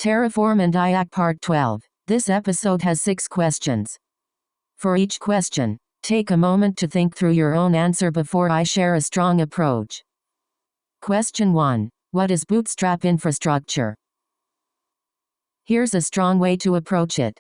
Terraform and IaC Part 12. This episode has 6 questions. For each question, take a moment to think through your own answer before I share a strong approach. Question 1. What is Bootstrap infrastructure? Here's a strong way to approach it.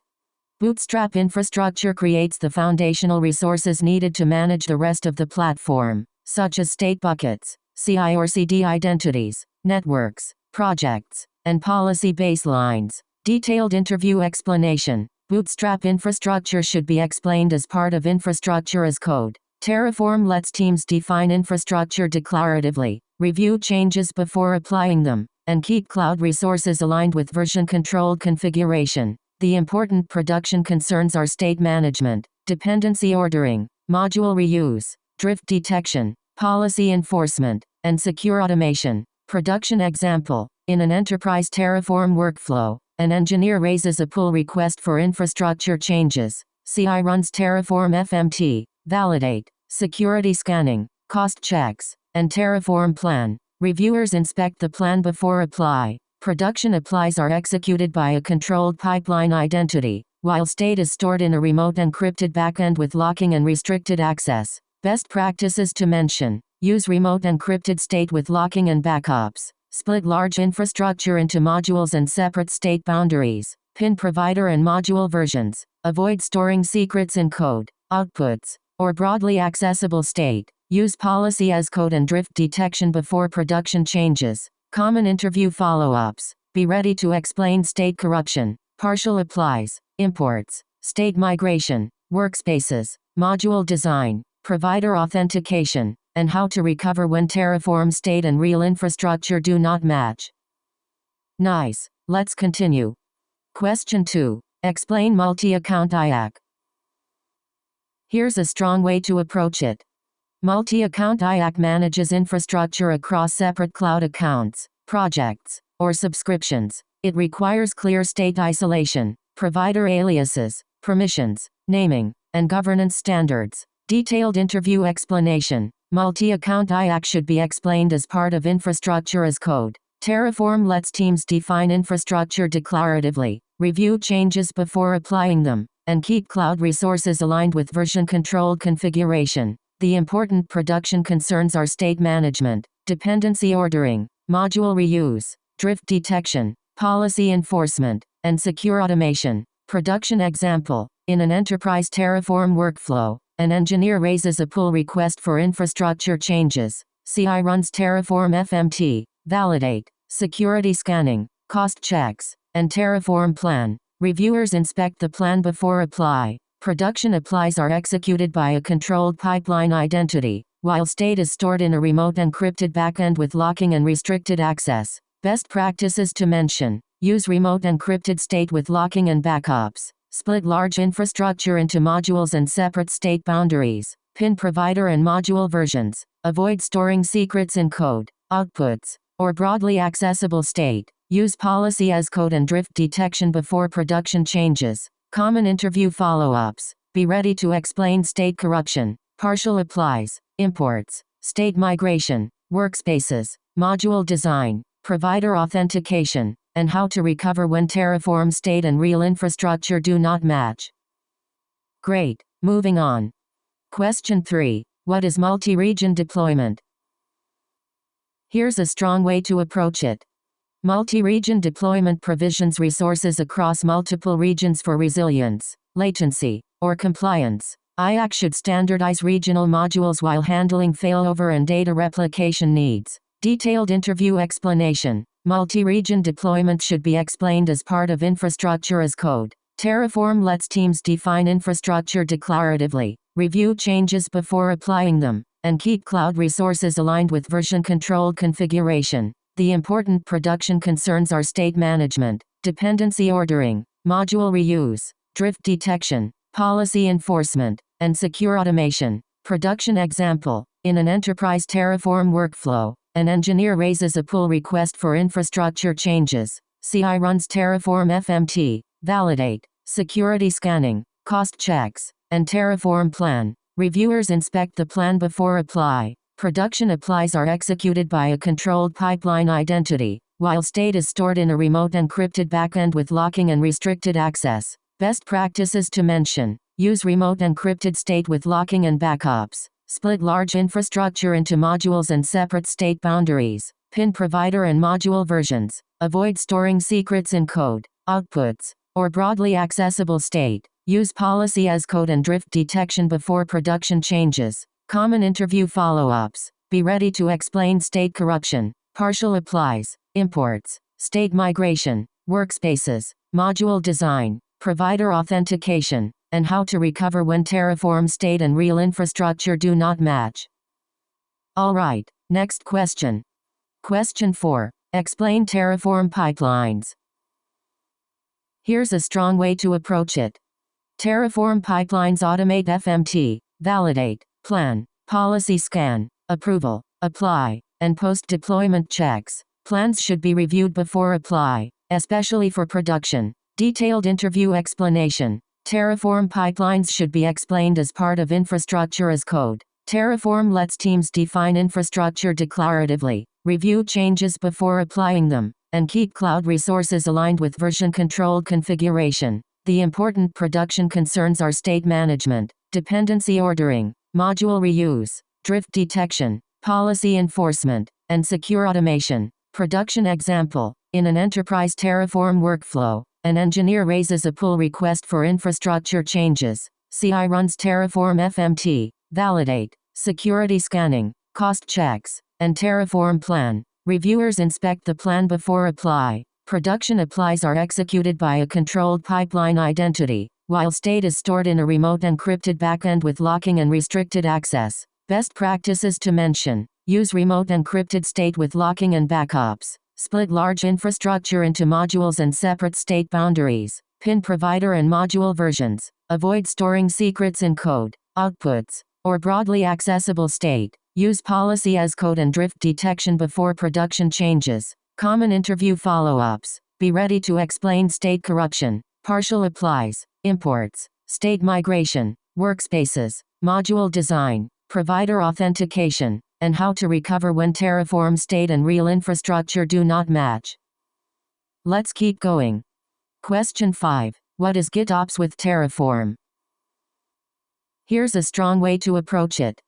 Bootstrap infrastructure creates the foundational resources needed to manage the rest of the platform, such as state buckets, CI or CD identities, networks, projects, and policy baselines. Detailed interview explanation. Bootstrap infrastructure should be explained as part of infrastructure as code. Terraform lets teams define infrastructure declaratively, review changes before applying them, and keep cloud resources aligned with version-controlled configuration. The important production concerns are state management, dependency ordering, module reuse, drift detection, policy enforcement, and secure automation. Production example. In an enterprise Terraform workflow, an engineer raises a pull request for infrastructure changes. CI runs Terraform FMT, validate, security scanning, cost checks, and Terraform plan. Reviewers inspect the plan before apply. Production applies are executed by a controlled pipeline identity, while state is stored in a remote encrypted backend with locking and restricted access. Best practices to mention. Use remote encrypted state with locking and backups. Split large infrastructure into modules and separate state boundaries. Pin provider and module versions. Avoid storing secrets in code, outputs, or broadly accessible state. Use policy as code and drift detection before production changes. Common interview follow-ups. Be ready to explain state corruption, partial applies, imports, state migration, workspaces, module design, provider authentication, and how to recover when Terraform state and real infrastructure do not match. Nice. Let's continue. Question 2. Explain multi-account IaC. Here's a strong way to approach it. Multi-account IaC manages infrastructure across separate cloud accounts, projects, or subscriptions. It requires clear state isolation, provider aliases, permissions, naming, and governance standards. Detailed interview explanation. Multi-account IaC should be explained as part of infrastructure as code. Terraform lets teams define infrastructure declaratively, review changes before applying them, and keep cloud resources aligned with version-controlled configuration. The important production concerns are state management, dependency ordering, module reuse, drift detection, policy enforcement, and secure automation. Production example. In an enterprise Terraform workflow, an engineer raises a pull request for infrastructure changes. CI runs Terraform FMT, validate, security scanning, cost checks, and Terraform plan. Reviewers inspect the plan before apply. Production applies are executed by a controlled pipeline identity, while state is stored in a remote encrypted backend with locking and restricted access. Best practices to mention. Use remote encrypted state with locking and backups. Split large infrastructure into modules and separate state boundaries. Pin provider and module versions. Avoid storing secrets in code, outputs, or broadly accessible state. Use policy as code and drift detection before production changes. Common interview follow-ups. Be ready to explain state corruption, partial applies, imports, state migration, workspaces, module design, provider authentication, and how to recover when Terraform state and real infrastructure do not match. Great. Moving on. Question 3. What is multi-region deployment? Here's a strong way to approach it. Multi-region deployment provisions resources across multiple regions for resilience, latency, or compliance. IaC should standardize regional modules while handling failover and data replication needs. Detailed interview explanation. Multi-region deployment should be explained as part of infrastructure as code. Terraform lets teams define infrastructure declaratively, review changes before applying them, and keep cloud resources aligned with version-controlled configuration. The important production concerns are state management, dependency ordering, module reuse, drift detection, policy enforcement, and secure automation. Production example. In an enterprise Terraform workflow, an engineer raises a pull request for infrastructure changes. CI runs Terraform FMT, validate, security scanning, cost checks, and Terraform plan. Reviewers inspect the plan before apply. Production applies are executed by a controlled pipeline identity, while state is stored in a remote encrypted backend with locking and restricted access. Best practices to mention. Use remote encrypted state with locking and backups. Split large infrastructure into modules and separate state boundaries. Pin provider and module versions. Avoid storing secrets in code, outputs, or broadly accessible state. Use policy as code and drift detection before production changes. Common interview follow-ups. Be ready to explain state corruption, partial applies, imports, state migration, workspaces, module design, provider authentication, and how to recover when Terraform state and real infrastructure do not match. Alright, next question. Question 4. Explain Terraform pipelines. Here's a strong way to approach it. Terraform pipelines automate FMT, validate, plan, policy scan, approval, apply, and post-deployment checks. Plans should be reviewed before apply, especially for production. Detailed interview explanation. Terraform pipelines should be explained as part of infrastructure as code. Terraform lets teams define infrastructure declaratively, review changes before applying them, and keep cloud resources aligned with version-controlled configuration. The important production concerns are state management, dependency ordering, module reuse, drift detection, policy enforcement, and secure automation. Production example. In an enterprise Terraform workflow, an engineer raises a pull request for infrastructure changes. CI runs Terraform FMT, validate, security scanning, cost checks, and Terraform plan. Reviewers inspect the plan before apply. Production applies are executed by a controlled pipeline identity, while state is stored in a remote encrypted backend with locking and restricted access. Best practices to mention. Use remote encrypted state with locking and backups. Split large infrastructure into modules and separate state boundaries. Pin provider and module versions. Avoid storing secrets in code, outputs, or broadly accessible state. Use policy as code and drift detection before production changes. Common interview follow-ups. Be ready to explain state corruption, partial applies, imports, state migration, workspaces, module design, provider authentication, and how to recover when Terraform state and real infrastructure do not match. Let's keep going. Question 5. What is GitOps with Terraform? Here's a strong way to approach it.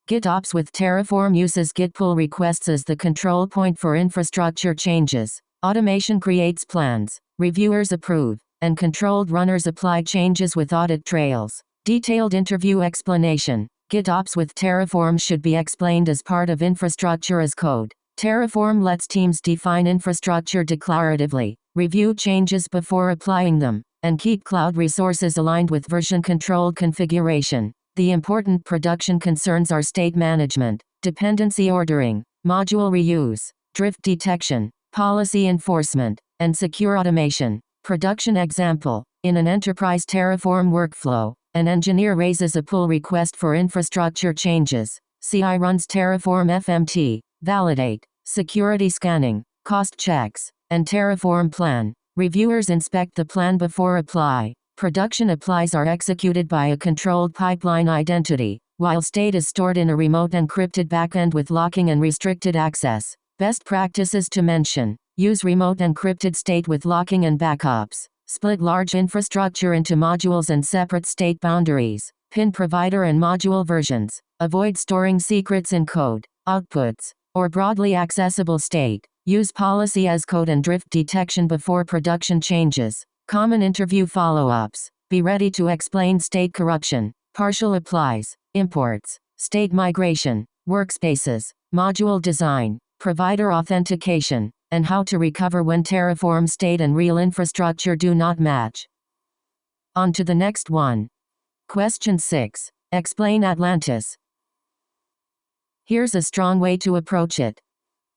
GitOps with Terraform uses Git pull requests as the control point for infrastructure changes. Automation creates plans, reviewers approve, and controlled runners apply changes with audit trails. Detailed interview explanation. GitOps with Terraform should be explained as part of infrastructure as code. Terraform lets teams define infrastructure declaratively, review changes before applying them, and keep cloud resources aligned with version-controlled configuration. The important production concerns are state management, dependency ordering, module reuse, drift detection, policy enforcement, and secure automation. Production example. In an enterprise Terraform workflow, an engineer raises a pull request for infrastructure changes. CI runs Terraform FMT, validate, security scanning, cost checks, and Terraform plan. Reviewers inspect the plan before apply. Production applies are executed by a controlled pipeline identity, while state is stored in a remote encrypted backend with locking and restricted access. Best practices to mention. Use remote encrypted state with locking and backups. Split large infrastructure into modules and separate state boundaries. Pin provider and module versions. Avoid storing secrets in code, outputs, or broadly accessible state. Use policy as code and drift detection before production changes. Common interview follow-ups. Be ready to explain state corruption, partial applies, imports, state migration, workspaces, module design, provider authentication, and how to recover when Terraform state and real infrastructure do not match. On to the next one. Question 6. Explain Atlantis. Here's a strong way to approach it.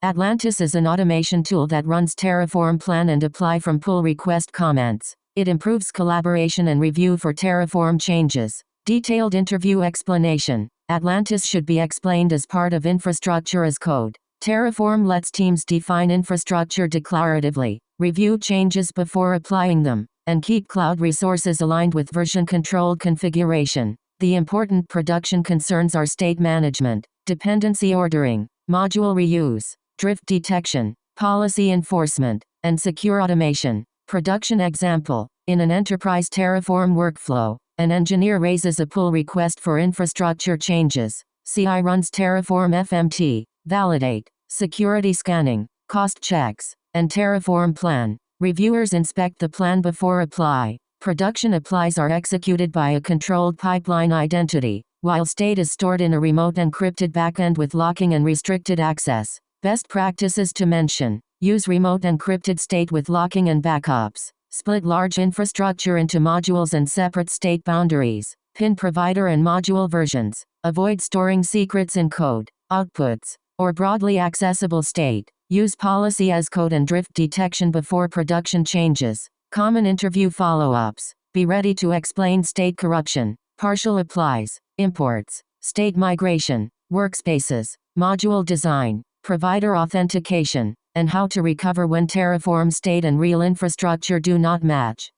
Atlantis is an automation tool that runs Terraform plan and apply from pull request comments. It improves collaboration and review for Terraform changes. Detailed interview explanation. Atlantis should be explained as part of infrastructure as code. Terraform lets teams define infrastructure declaratively, review changes before applying them, and keep cloud resources aligned with version-controlled configuration. The important production concerns are state management, dependency ordering, module reuse, drift detection, policy enforcement, and secure automation. Production example. In an enterprise Terraform workflow, an engineer raises a pull request for infrastructure changes. CI runs Terraform FMT, validate, security scanning, cost checks, and Terraform plan. Reviewers inspect the plan before apply. Production applies are executed by a controlled pipeline identity, while state is stored in a remote encrypted backend with locking and restricted access. Best practices to mention. Use remote encrypted state with locking and backups. Split large infrastructure into modules and separate state boundaries. Pin provider and module versions. Avoid storing secrets in code, outputs, or broadly accessible state. Use policy as code and drift detection before production changes. Common interview follow-ups. Be ready to explain state corruption, partial applies, imports, state migration, workspaces, module design, provider authentication, and how to recover when Terraform state and real infrastructure do not match.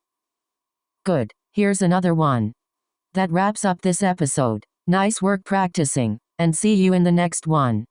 Good, here's another one. That wraps up this episode. Nice work practicing, and see you in the next one.